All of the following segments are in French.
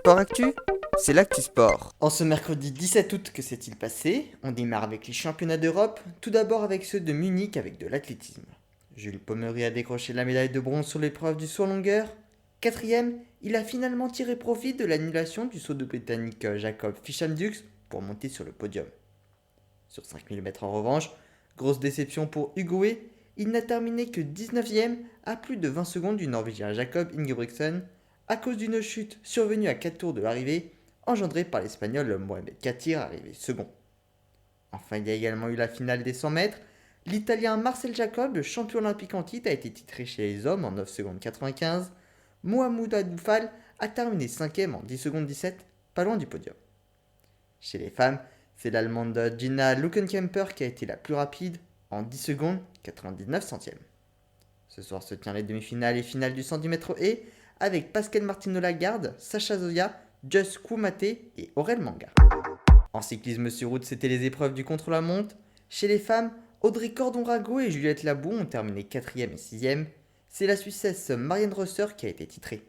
Sport Actu, c'est l'actu sport. En ce mercredi 17 août, que s'est-il passé? On démarre avec les championnats d'Europe, tout d'abord avec ceux de Munich avec de l'athlétisme. Jules Pommery a décroché la médaille de bronze sur l'épreuve du saut en longueur. Quatrième, il a finalement tiré profit de l'annulation du saut de Britannique Jacob Fischer-Dux pour monter sur le podium. Sur 5000 mètres en revanche, grosse déception pour Ugoé, il n'a terminé que 19ème à plus de 20 secondes du Norvégien Jacob Ingebrigtsen à cause d'une chute survenue à 4 tours de l'arrivée engendrée par l'Espagnol Mohamed Katir arrivé second. Enfin, il y a également eu la finale des 100 mètres. L'Italien Marcel Jacob, le champion olympique en titre, a été titré chez les hommes en 9 secondes 95. Mohamed Abdoufal a terminé 5ème en 10 secondes 17, pas loin du podium. Chez les femmes, c'est l'Allemande Gina Luckenkemper qui a été la plus rapide en 10 secondes 99 centièmes. Ce soir se tient les demi-finales et finales du 110 mètres haies avec Pascal Martino Lagarde, Sacha Zoya, Just Koumate et Aurel Manga. En cyclisme sur route, c'était les épreuves du contre-la-montre. Chez les femmes, Audrey Cordon-Rago et Juliette Labou ont terminé 4ème et 6ème. C'est la Suissesse Marianne Rosser qui a été titrée.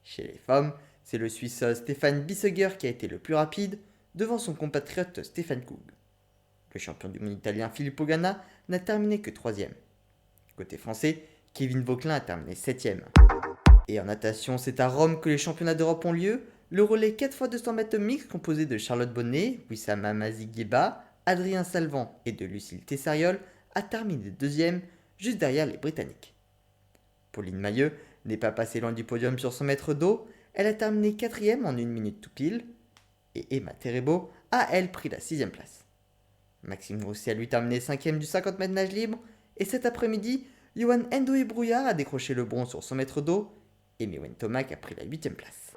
Chez les femmes, c'est le Suisse Stéphane Bissegger qui a été le plus rapide, devant son compatriote Stéphane Koug. Le champion du monde italien Filippo Ganna n'a terminé que 3ème. Côté français, Kevin Vauquelin a terminé 7ème. Et en natation, c'est à Rome que les championnats d'Europe ont lieu. Le relais 4x200 mètres mixte composé de Charlotte Bonnet, Wissam Amazigheba, Adrien Salvant et de Lucille Tessariol a terminé 2ème, juste derrière les Britanniques. Pauline Mailleux n'est pas passée loin du podium sur 100 mètres d'eau, elle a terminé 4ème en 1 minute tout pile, et Emma Terebo a elle pris la 6ème place. Maxime Grousset a lui terminé 5ème du 50 mètres nage libre, et cet après-midi, Johan Endoé Brouillard a décroché le bronze sur 100 mètres d'eau, et Mewen Tomac a pris la 8ème place.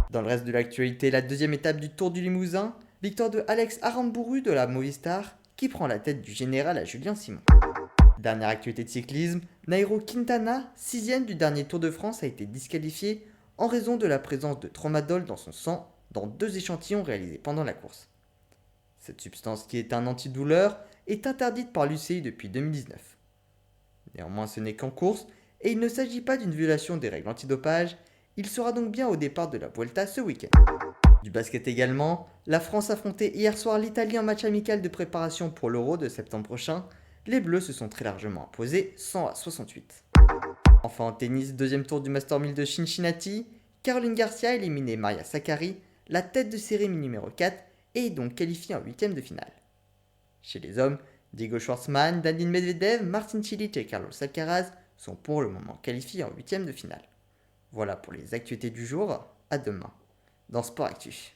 Dans le reste de l'actualité, la deuxième étape du Tour du Limousin, victoire de Alex Arambourou de la Movistar, qui prend la tête du général à Julien Simon. Dernière actualité de cyclisme, Nairo Quintana, 6ème du dernier Tour de France, a été disqualifié en raison de la présence de tramadol dans son sang dans 2 échantillons réalisés pendant la course. Cette substance, qui est un antidouleur, est interdite par l'UCI depuis 2019. Néanmoins, ce n'est qu'en course, et il ne s'agit pas d'une violation des règles antidopage. Il sera donc bien au départ de la Vuelta ce week-end. Du basket également, la France affrontait hier soir l'Italie en match amical de préparation pour l'Euro de septembre prochain. Les Bleus se sont très largement imposés, 100-68. Enfin en tennis, deuxième tour du Master 1000 de Cincinnati, Caroline Garcia a éliminé Maria Sakkari, la tête de série numéro 4, et est donc qualifiée en 8ème de finale. Chez les hommes, Diego Schwartzmann, Daniil Medvedev, Martin Cilic et Carlos Alcaraz sont pour le moment qualifiés en 8ème de finale. Voilà pour les actualités du jour, à demain dans Sport Actu.